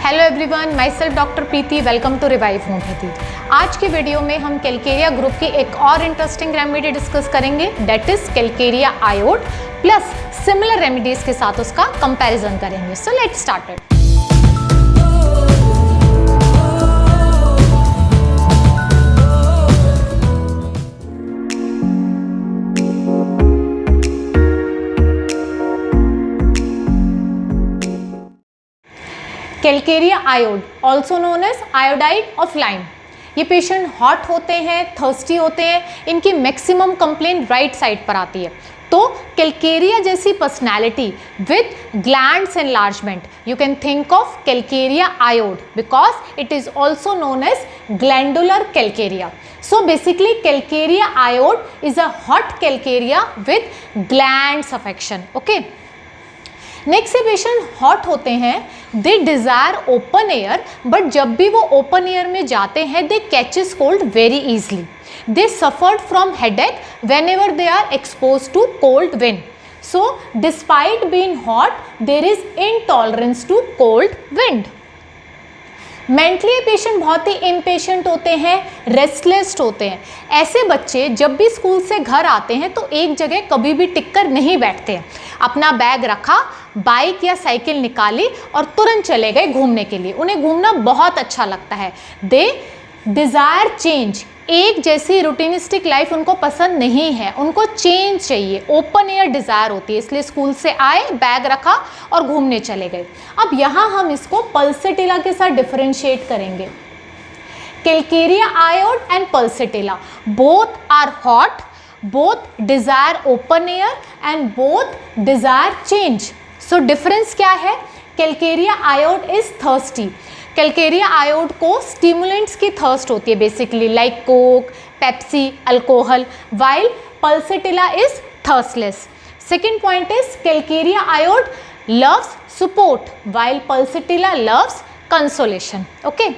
Hello everyone, myself doctor Preeti, welcome to revive homeopathy. आज के video में हम कैलकेरिया ग्रुप की एक और इंटरेस्टिंग रेमेडी डिस्कस करेंगे, that is calcarea iod plus similar remedies के साथ उसका कंपैरिजन करेंगे। So let's start it. Calcarea iod also known as iodide of lime. ये पेशेंट हॉट होते हैं, थर्स्टी होते हैं, इनकी मैक्सिमम कंप्लेंट राइट साइड पर आती है। तो कैलकेरिया जैसी personality with glands enlargement, you can think of calcarea iod because it is also known as glandular calcarea. So basically calcarea iod is a hot calcarea with glands affection. Okay. Next से patient hot होते हैं, they desire open air, but जब भी वो open air में जाते हैं they catches cold very easily. They suffered from headache whenever they are expose to cold wind. So despite being hot there is intolerance to cold wind. Mentally patient बहुत ही impatient होते हैं, restless होते हैं। ऐसे बच्चे जब भी स्कूल से घर आते हैं तो एक जगह कभी भी टिक कर नहीं बैठते हैं। अपना बैग रखा, बाइक या साइकिल निकाली और तुरंत चले गए घूमने के लिए। उन्हें घूमना बहुत अच्छा लगता है। दे डिज़ायर चेंज, एक जैसी रूटीनिस्टिक लाइफ उनको पसंद नहीं है, उनको चेंज चाहिए, ओपन एयर डिज़ायर होती है। इसलिए स्कूल से आए, बैग रखा और घूमने चले गए। अब यहाँ हम इसको पल्सेटिला के साथ डिफरेंशिएट करेंगे। Calcarea iod and pulsatilla both are hot, both desire open air and both desire change. So difference क्या है? Calcarea iod is thirsty. Calcarea iod को स्टिमुलेंट्स की थर्स्ट होती है basically, like Coke, Pepsi, alcohol, while pulsatilla is thirstless. Second point is calcarea iod loves support while pulsatilla loves consolation. Okay.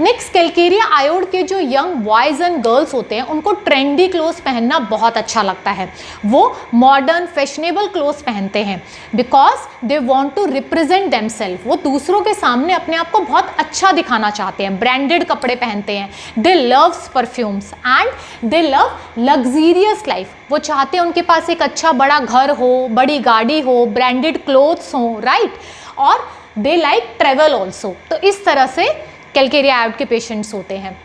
Next calcarea iod के जो young boys and girls होते हैं उनको trendy cloth पहनना बहुत अच्छा लगता है। वो मॉडर्न फैशनेबल क्लोथ पहनते हैं because they want to represent themselves. वो दूसरों के सामने अपने आप को बहुत अच्छा दिखाना चाहते हैं, ब्रांडेड कपड़े पहनते हैं। They loves perfumes and they love luxurious life. वो चाहते हैं उनके पास एक अच्छा बड़ा घर हो, बड़ी गाड़ी हो, ब्रांडेड क्लोथ्स हो, राइट। और दे लाइक ट्रेवल ऑल्सो। तो इस तरह से कैलकेरिया आयोड के पेशेंट्स होते हैं।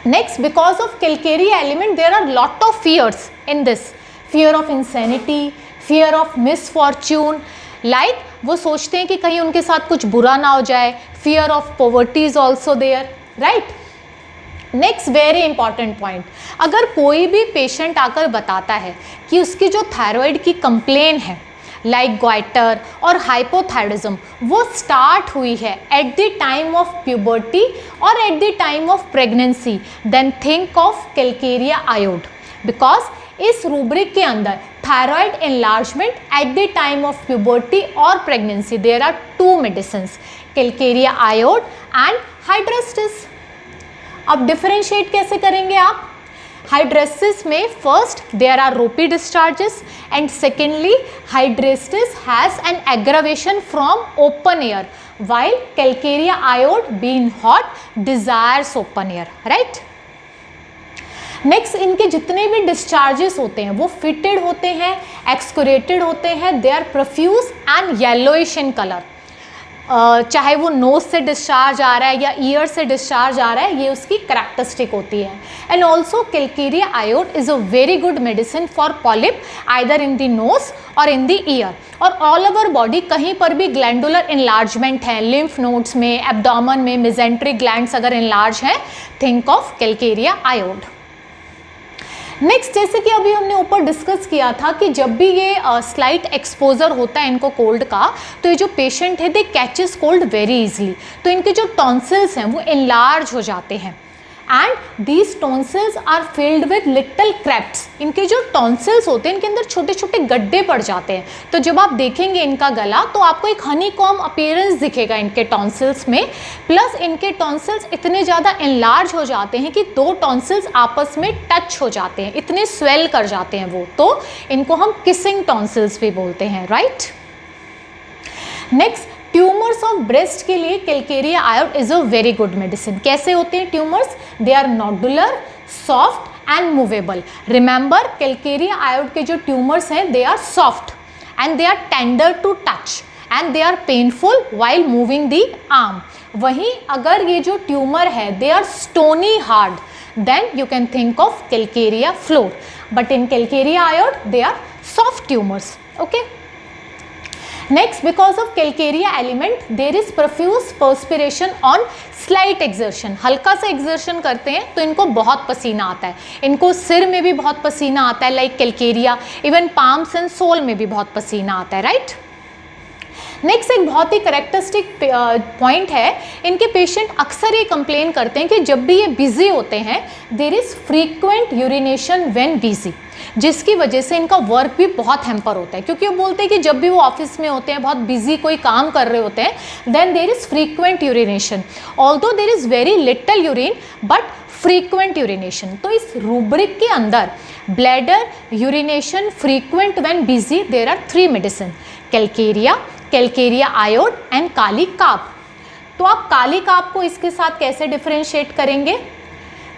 Next, because of calcarea element there are lot of fears in this, fear of insanity, fear of misfortune, like वो सोचते हैं कि कहीं उनके साथ कुछ बुरा ना हो जाए। Fear of poverty is also there, right. Next very important point, अगर कोई भी पेशेंट आकर बताता है कि उसकी जो थायराइड की कंप्लेन है लाइक ग्वाइटर और हाइपोथायरिज्म वो स्टार्ट हुई है at the time of puberty और at the time of pregnancy, then think of calcarea iod because इस रूब्रिक के अंदर thyroid enlargement at the time of puberty और pregnancy there are two medicines, calcarea iod and hydrastis. अब differentiate कैसे करेंगे आप? Hydrastis में first there are ropy discharges and secondly hydrastis has an aggravation from open air while calcarea iod being hot desires open air, right. Next, इनके जितने भी discharges होते हैं वो फिटेड होते हैं, एक्सक्रेटेड होते हैं, they are profuse and yellowish in colour. चाहे वो नोज से डिस्चार्ज आ रहा है या ईयर से डिस्चार्ज आ रहा है, ये उसकी करैक्टरिस्टिक होती है। And also Calcarea आयोड is a very good medicine for polyp either in the nose और इन द ईयर और ऑल ओवर बॉडी। कहीं पर भी ग्लैंडुलर इनलार्जमेंट है, लिम्फ नोड्स में, एब्डोमेन में, मेजेंट्रिक ग्लैंड्स अगर इनलार्ज हैं, थिंक ऑफ कैलकेरिया आयोड। नेक्स्ट, जैसे कि अभी हमने ऊपर डिस्कस किया था कि जब भी ये स्लाइट एक्सपोजर होता है इनको कोल्ड का, तो ये जो पेशेंट है दे कैचेस कोल्ड वेरी इजीली। तो इनके जो टॉन्सिल्स हैं वो इनलार्ज हो जाते हैं and these tonsils are filled with little crypts. इनके जो टॉन्सिल्स होते हैं इनके अंदर छोटे छोटे गड्ढे पड़ जाते हैं। तो जब आप देखेंगे इनका गला तो आपको एक हनीकॉम अपीयरेंस दिखेगा इनके टॉन्सिल्स में, प्लस इनके टॉन्सिल्स इतने ज़्यादा इनलार्ज हो जाते हैं कि दो टॉन्सिल्स आपस में टच हो जाते हैं, इतने स्वेल कर जाते हैं वो। तो इनको हम किसिंग टॉन्सिल्स भी बोलते हैं, right. Next, tumours of breast के लिए calcarea iod is a very good medicine. कैसे होते हैं tumours? They are nodular, soft and movable. Remember, calcarea iod के जो ट्यूमर्स हैं they are soft and they are tender to touch and they are painful while moving the arm. वहीं अगर ये जो ट्यूमर है they are stony hard, then you can think of calcarea floor, but in calcarea iode they are soft tumors. Okay, next, because of calcarea element there is profuse perspiration on slight exertion। हल्का सा exertion करते हैं तो इनको बहुत पसीना आता है, इनको सिर में भी बहुत पसीना आता है like calcarea, even palms and sole में भी बहुत पसीना आता है, राइट। नेक्स्ट एक बहुत ही करेक्टरिस्टिक पॉइंट है, इनके पेशेंट अक्सर ये कंप्लेन करते हैं कि जब भी ये बिजी होते हैं there is frequent urination when busy, जिसकी वजह से इनका वर्क भी बहुत हैम्पर होता है, क्योंकि वो बोलते हैं कि जब भी वो ऑफिस में होते हैं, बहुत बिजी कोई काम कर रहे होते हैं, then there is frequent urination, although there is very little urine but frequent urination. तो इस रूब्रिक के अंदर bladder, urination, frequent when busy, there are 3 medicine, calcarea, calcarea iod and kali काप। तो आप काली काप को इसके साथ कैसे डिफरेंशिएट करेंगे?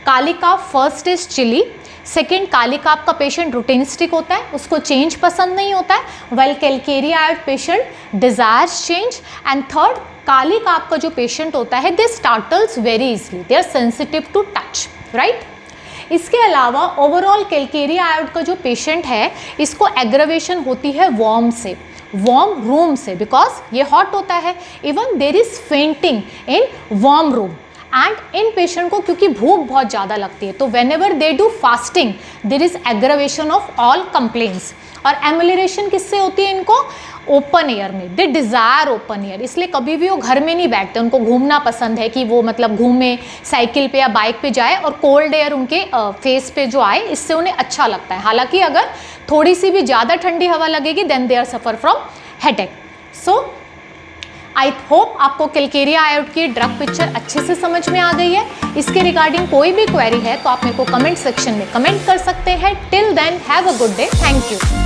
काली काप फर्स्ट इज चिली, सेकेंड काली काप का पेशेंट रूटीनिस्टिक होता है, उसको चेंज पसंद नहीं होता है, well calcarea iod patient desires change, and third kali काप का जो पेशेंट होता है they startles very easily, they are sensitive to touch, right. इसके अलावा ओवरऑल कैलकेरिया आयोड का जो पेशेंट है इसको एग्रवेशन होती है वार्म से, वार्म रूम से, बिकॉज ये हॉट होता है, even there is fainting in warm room, and in patient को क्योंकि भूख बहुत ज़्यादा लगती है तो when ever they do fasting there is aggravation of all complaints. और एमुलरेशन किससे होती है इनको? ओपन एयर में, दे डिज़ायर ओपन एयर, इसलिए कभी भी वो घर में नहीं बैठते, उनको घूमना पसंद है कि वो मतलब घूमे, साइकिल पे या बाइक पे जाए और कोल्ड एयर उनके फेस पे जो आए, इससे उन्हें अच्छा लगता है। हालांकि अगर थोड़ी सी भी ज़्यादा ठंडी हवा लगेगी then they are suffer from headache. So I hope आपको कैलकेरिया आयोड की ड्रग पिक्चर अच्छे से समझ में आ गई है। इसके रिगार्डिंग कोई भी क्वेरी है तो आप मेरे को कमेंट सेक्शन में कमेंट कर सकते हैं। Till then have a good day, thank you.